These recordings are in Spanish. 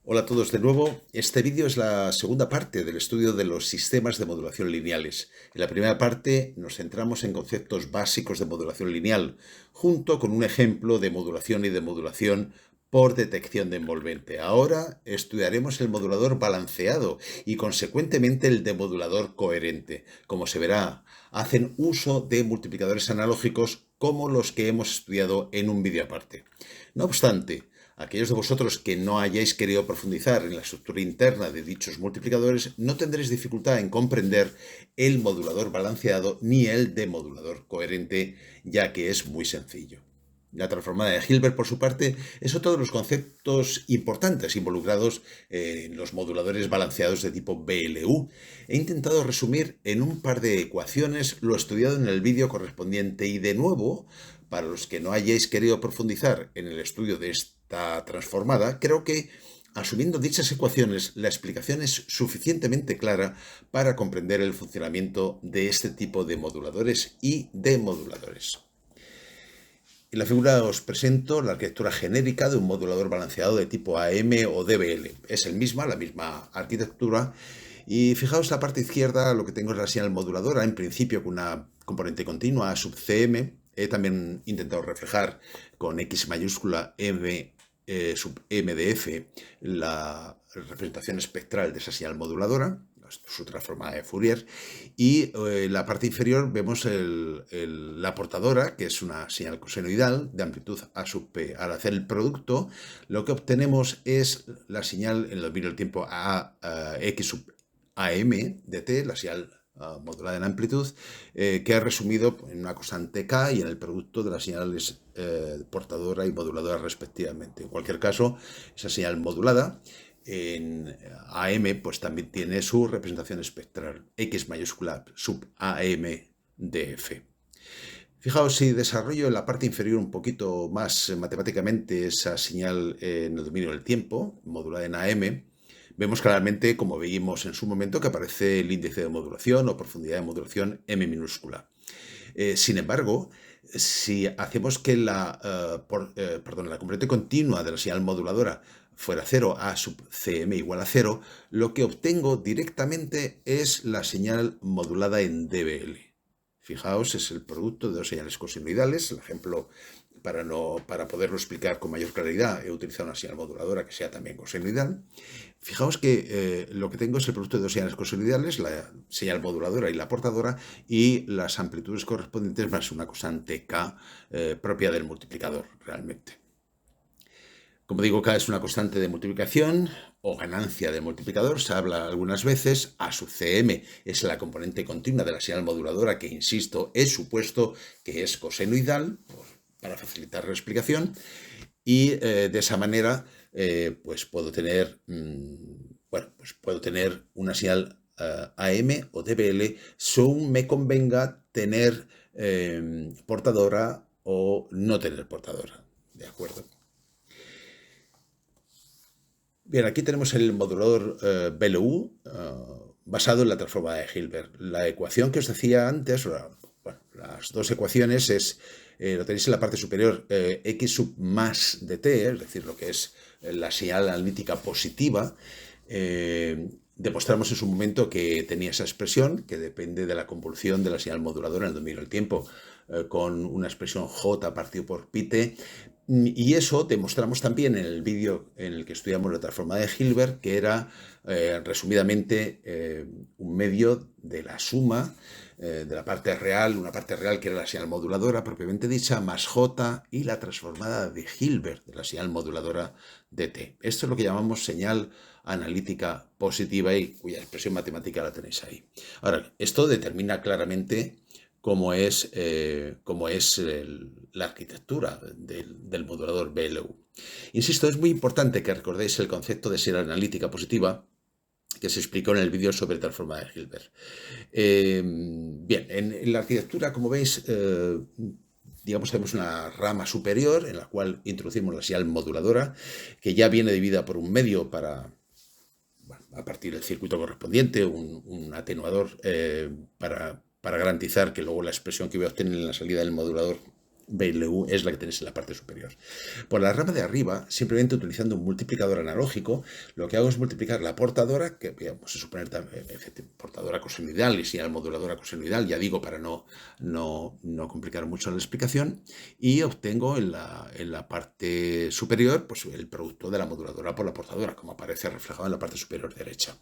Hola a todos de nuevo. Este vídeo es la segunda parte del estudio de los sistemas de modulación lineales. En la primera parte nos centramos en conceptos básicos de modulación lineal, junto con un ejemplo de modulación y demodulación por detección de envolvente. Ahora estudiaremos el modulador balanceado y consecuentemente el demodulador coherente. Como se verá, hacen uso de multiplicadores analógicos como los que hemos estudiado en un vídeo aparte. No obstante, aquellos de vosotros que no hayáis querido profundizar en la estructura interna de dichos multiplicadores no tendréis dificultad en comprender el modulador balanceado ni el demodulador coherente, ya que es muy sencillo. La transformada de Hilbert, por su parte, es otro de los conceptos importantes involucrados en los moduladores balanceados de tipo BLU. He intentado resumir en un par de ecuaciones lo estudiado en el vídeo correspondiente y, de nuevo, para los que no hayáis querido profundizar en el estudio de esta transformada, creo que, asumiendo dichas ecuaciones, la explicación es suficientemente clara para comprender el funcionamiento de este tipo de moduladores y demoduladores. En la figura os presento la arquitectura genérica de un modulador balanceado de tipo AM o DBL. Es la misma arquitectura. Y fijaos la parte izquierda, lo que tengo es la señal moduladora, en principio con una componente continua A sub CM. He también intentado reflejar con X mayúscula M sub MDF la representación espectral de esa señal moduladora, su transformada de Fourier, y en la parte inferior vemos la portadora, que es una señal cosenoidal de amplitud A sub P. Al hacer el producto, lo que obtenemos es la señal en el dominio del tiempo X sub AM de T, la señal modulada en amplitud, que he resumido en una constante K y en el producto de las señales portadora y moduladora respectivamente. En cualquier caso, esa señal modulada en AM pues también tiene su representación espectral, X mayúscula sub AM de F. Fijaos, si desarrollo en la parte inferior un poquito más matemáticamente esa señal en el dominio del tiempo, modulada en AM, vemos claramente, como veíamos en su momento, que aparece el índice de modulación o profundidad de modulación M minúscula. Sin embargo, si hacemos que la componente continua de la señal moduladora fuera 0, A sub Cm igual a 0, lo que obtengo directamente es la señal modulada en dBl. Fijaos, es el producto de dos señales cosenoidales. El ejemplo, para poderlo explicar con mayor claridad, he utilizado una señal moduladora que sea también cosenoidal. Fijaos que lo que tengo es el producto de dos señales cosenoidales, la señal moduladora y la portadora, y las amplitudes correspondientes más una constante K propia del multiplicador, realmente. Como digo, K es una constante de multiplicación o ganancia del multiplicador. Se habla algunas veces. A sub Cm es la componente continua de la señal moduladora que, insisto, he supuesto que es cosenoidal, para facilitar la explicación. Y de esa manera pues puedo tener una señal AM o dBl según me convenga tener portadora o no tener portadora. ¿De acuerdo? Bien, aquí tenemos el modulador BLU basado en la transformada de Hilbert. La ecuación que os decía antes, las dos ecuaciones, lo tenéis en la parte superior, X sub más de T, es decir, lo que es la señal analítica positiva. Demostramos en su momento que tenía esa expresión, que depende de la convolución de la señal moduladora en el dominio del tiempo, con una expresión J partido por pi t. Y eso demostramos también en el vídeo en el que estudiamos la transformada de Hilbert, que era, resumidamente, un medio de la suma de la parte real, una parte real que era la señal moduladora propiamente dicha, más J, y la transformada de Hilbert, de la señal moduladora de T. Esto es lo que llamamos señal analítica positiva y cuya expresión matemática la tenéis ahí. Ahora, esto determina claramente cómo es la arquitectura del modulador BLU. Insisto, es muy importante que recordéis el concepto de señal analítica positiva que se explicó en el vídeo sobre transformada de Hilbert. Bien, en la arquitectura, como veis, digamos, tenemos una rama superior en la cual introducimos la señal moduladora, que ya viene dividida por un medio a partir del circuito correspondiente, un atenuador para garantizar que luego la expresión que voy a obtener en la salida del modulador BLU es la que tenéis en la parte superior. Por la rama de arriba, simplemente utilizando un multiplicador analógico, lo que hago es multiplicar la portadora, que vamos a suponer portadora cosenoidal y señal moduladora cosenoidal, ya digo, para no complicar mucho la explicación, y obtengo en la parte superior pues, el producto de la moduladora por la portadora, como aparece reflejado en la parte superior derecha.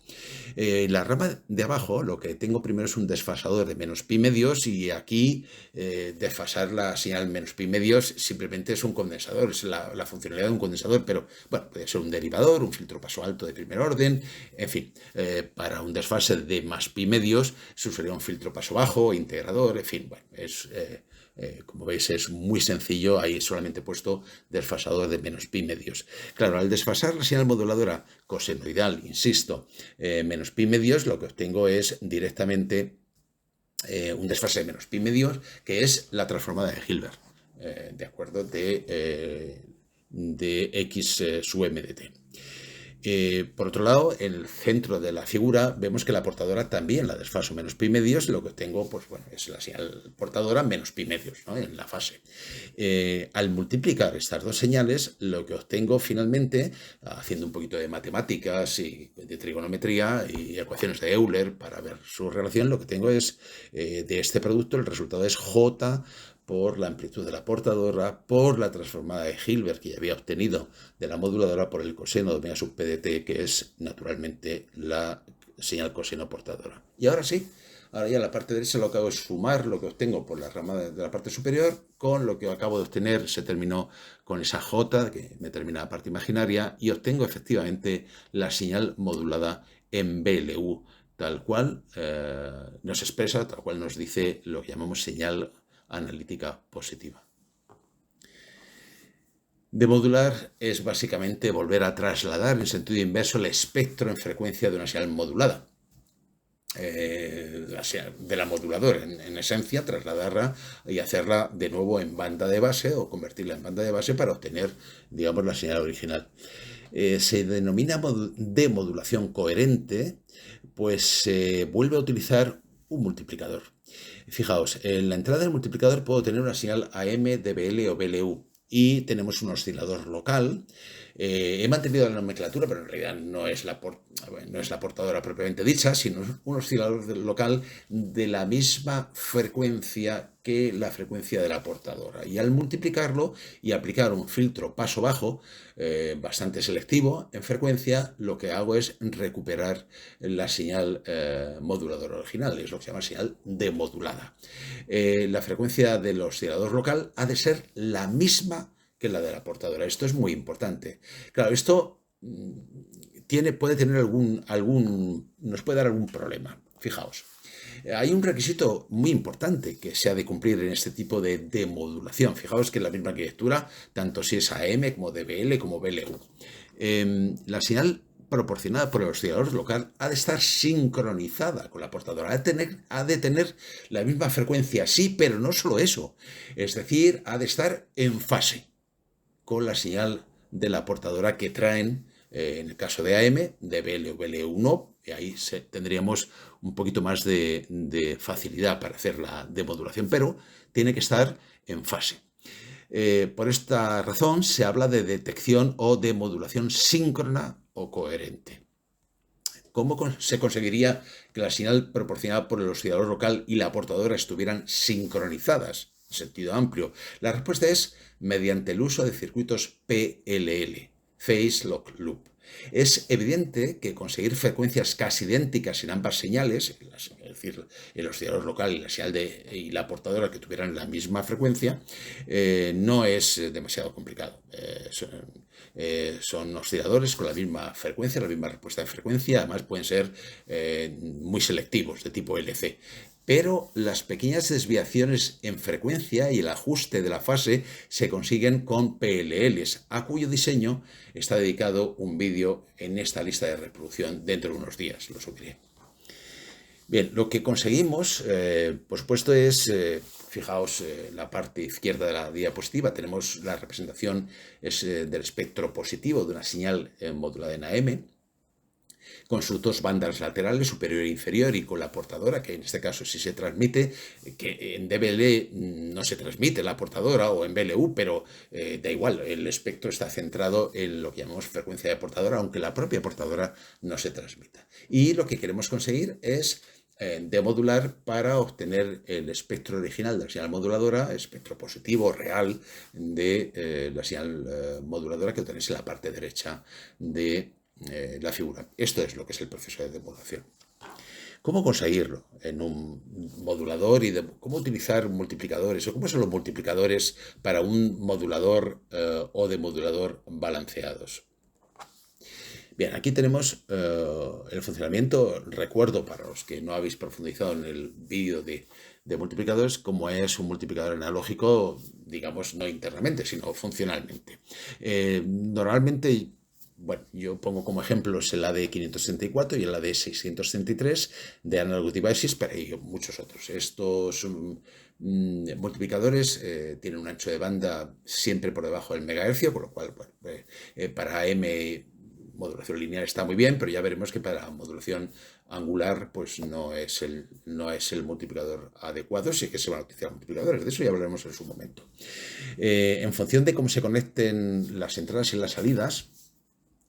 En la rama de abajo, lo que tengo primero es un desfasador de menos pi medios, y aquí desfasar la señal menos pi medios simplemente es un condensador, es la funcionalidad de un condensador, pero bueno, puede ser un derivador, un filtro paso alto de primer orden, en fin, para un desfase de más pi medios se usaría un filtro paso bajo, integrador, en fin, bueno, como veis es muy sencillo, ahí solamente he puesto desfasador de menos pi medios. Claro, al desfasar la señal moduladora cosenoidal, insisto, menos pi medios, lo que obtengo es directamente un desfase de menos pi medios, que es la transformada de Hilbert, de acuerdo, de x sub m de t. Por otro lado, en el centro de la figura vemos que la portadora también la desfaso menos pi medios, lo que tengo pues, bueno, es la señal portadora menos pi medios, ¿no?, en la fase. Al multiplicar estas dos señales, lo que obtengo finalmente, haciendo un poquito de matemáticas y de trigonometría y ecuaciones de Euler para ver su relación, lo que tengo es, de este producto, el resultado es J por la amplitud de la portadora, por la transformada de Hilbert que ya había obtenido de la moduladora, por el coseno de omega sub p de t, que es naturalmente la señal coseno portadora. Y ahora sí, ahora ya en la parte derecha lo que hago es sumar lo que obtengo por la rama de la parte superior con lo que acabo de obtener, se terminó con esa J, que me termina la parte imaginaria, y obtengo efectivamente la señal modulada en BLU, tal cual nos expresa, tal cual nos dice lo que llamamos señal analítica positiva. Demodular es básicamente volver a trasladar en sentido inverso el espectro en frecuencia de una señal modulada. De la moduladora, en esencia, trasladarla y hacerla de nuevo en banda de base o convertirla en banda de base para obtener, digamos, la señal original. Se denomina demodulación coherente, pues se vuelve a utilizar un multiplicador. Fijaos, en la entrada del multiplicador puedo tener una señal AM, DBL o BLU y tenemos un oscilador local. He mantenido la nomenclatura, pero en realidad no es la portadora propiamente dicha, sino un oscilador local de la misma frecuencia que la frecuencia de la portadora. Y al multiplicarlo y aplicar un filtro paso bajo bastante selectivo en frecuencia, lo que hago es recuperar la señal moduladora original, es lo que se llama señal demodulada. La frecuencia del oscilador local ha de ser la misma que la de la portadora. Esto es muy importante. Claro, esto puede tener nos puede dar algún problema. Fijaos, hay un requisito muy importante que se ha de cumplir en este tipo de demodulación. Fijaos que en la misma arquitectura, tanto si es AM como DBL como BLU, la señal proporcionada por el oscilador local ha de estar sincronizada con la portadora, ha de tener la misma frecuencia, sí, pero no solo eso, es decir, ha de estar en fase con la señal de la portadora que traen, en el caso de AM, de BL o BL1, y ahí tendríamos un poquito más de facilidad para hacer la demodulación, pero tiene que estar en fase. Por esta razón se habla de detección o de modulación síncrona o coherente. ¿Cómo se conseguiría que la señal proporcionada por el oscilador local y la portadora estuvieran sincronizadas en sentido amplio? La respuesta es mediante el uso de circuitos PLL, Phase Lock Loop. Es evidente que conseguir frecuencias casi idénticas en ambas señales, es decir, el oscilador local y la señal y la portadora que tuvieran la misma frecuencia, no es demasiado complicado. Son osciladores con la misma frecuencia, la misma respuesta de frecuencia, además pueden ser muy selectivos, de tipo LC. Pero las pequeñas desviaciones en frecuencia y el ajuste de la fase se consiguen con PLLs, a cuyo diseño está dedicado un vídeo en esta lista de reproducción dentro de unos días, lo subiré. Bien, lo que conseguimos, por supuesto, es, fijaos, en la parte izquierda de la diapositiva tenemos la representación del espectro positivo de una señal modulada en AM. con sus dos bandas laterales, superior e inferior, y con la portadora, que en este caso sí se transmite, que en DBL no se transmite la portadora, o en BLU, pero da igual, el espectro está centrado en lo que llamamos frecuencia de portadora, aunque la propia portadora no se transmita. Y lo que queremos conseguir es demodular para obtener el espectro original de la señal moduladora, espectro positivo real de la señal moduladora que tenéis en la parte derecha de la figura. Esto es lo que es el proceso de demodulación. ¿Cómo conseguirlo en un modulador y cómo utilizar multiplicadores o cómo son los multiplicadores para un modulador o demodulador balanceados? Bien, aquí tenemos el funcionamiento. Recuerdo para los que no habéis profundizado en el vídeo de multiplicadores, cómo es un multiplicador analógico, digamos, no internamente, sino funcionalmente. Normalmente, bueno, yo pongo como ejemplos el AD534 y el AD633 de Analog Devices, pero hay muchos otros. Estos multiplicadores tienen un ancho de banda siempre por debajo del megahercio, con lo cual, bueno, para AM modulación lineal está muy bien, pero ya veremos que para modulación angular pues no es el multiplicador adecuado, sí que se van a utilizar multiplicadores, de eso ya hablaremos en su momento. En función de cómo se conecten las entradas y las salidas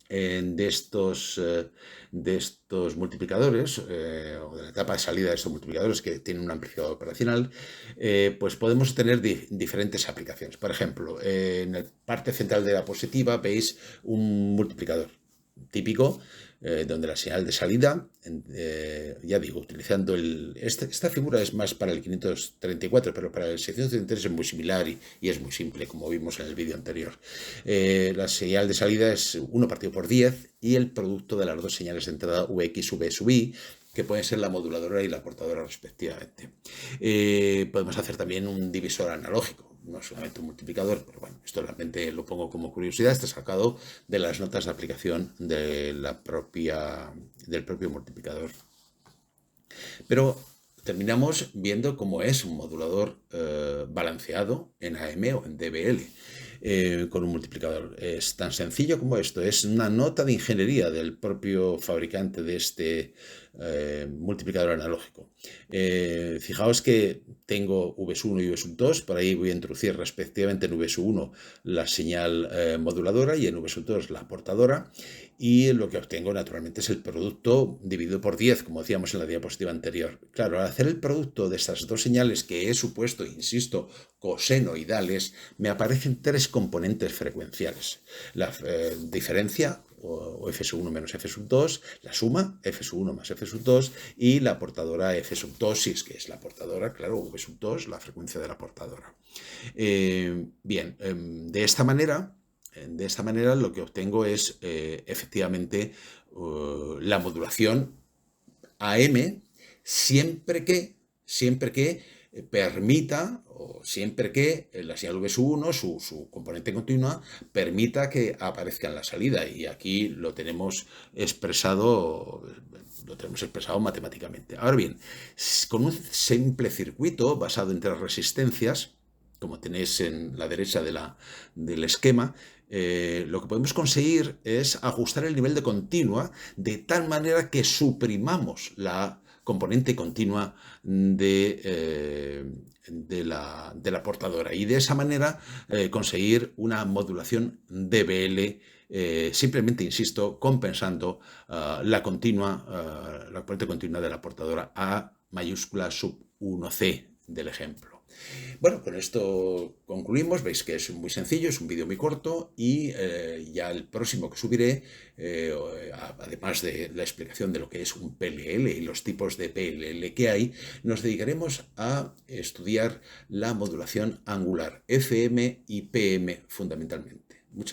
de estos multiplicadores, o de la etapa de salida de estos multiplicadores que tienen un amplificador operacional, pues podemos tener diferentes aplicaciones. Por ejemplo, en la parte central de la diapositiva veis un multiplicador típico, donde la señal de salida, ya digo, utilizando esta figura es más para el 534, pero para el 633 es muy similar y es muy simple, como vimos en el vídeo anterior. La señal de salida es 1 partido por 10 y el producto de las dos señales de entrada VX, V sub I, que pueden ser la moduladora y la portadora respectivamente. Podemos hacer también un divisor analógico, no solamente un multiplicador, pero bueno, esto realmente lo pongo como curiosidad, está sacado de las notas de aplicación del propio multiplicador. Pero terminamos viendo cómo es un modulador balanceado en AM o en DBL. Con un multiplicador. Es tan sencillo como esto, es una nota de ingeniería del propio fabricante de este multiplicador analógico. Fijaos que tengo V1 y V2, por ahí voy a introducir respectivamente en V1 la señal moduladora y en V2 la portadora, y lo que obtengo naturalmente es el producto dividido por 10, como decíamos en la diapositiva anterior. Claro, al hacer el producto de estas dos señales que he supuesto, insisto, cosenoidales, me aparecen tres componentes frecuenciales. La diferencia, o F1 menos F2, la suma, F1 más F2, y la portadora F2, si es que es la portadora, claro, V2, la frecuencia de la portadora. Bien, de esta manera lo que obtengo es efectivamente la modulación AM siempre que permita, o siempre que la señal V1, su componente continua, permita que aparezca en la salida. Y aquí lo tenemos expresado matemáticamente. Ahora bien, con un simple circuito basado en tres resistencias, como tenéis en la derecha del esquema, lo que podemos conseguir es ajustar el nivel de continua de tal manera que suprimamos la componente continua de la portadora, y de esa manera conseguir una modulación DBL, simplemente, insisto, compensando la componente continua de la portadora A mayúscula sub 1C del ejemplo. Bueno, con esto concluimos. Veis que es muy sencillo, es un vídeo muy corto, y ya el próximo que subiré, además de la explicación de lo que es un PLL y los tipos de PLL que hay, nos dedicaremos a estudiar la modulación angular, FM y PM fundamentalmente. Muchas gracias.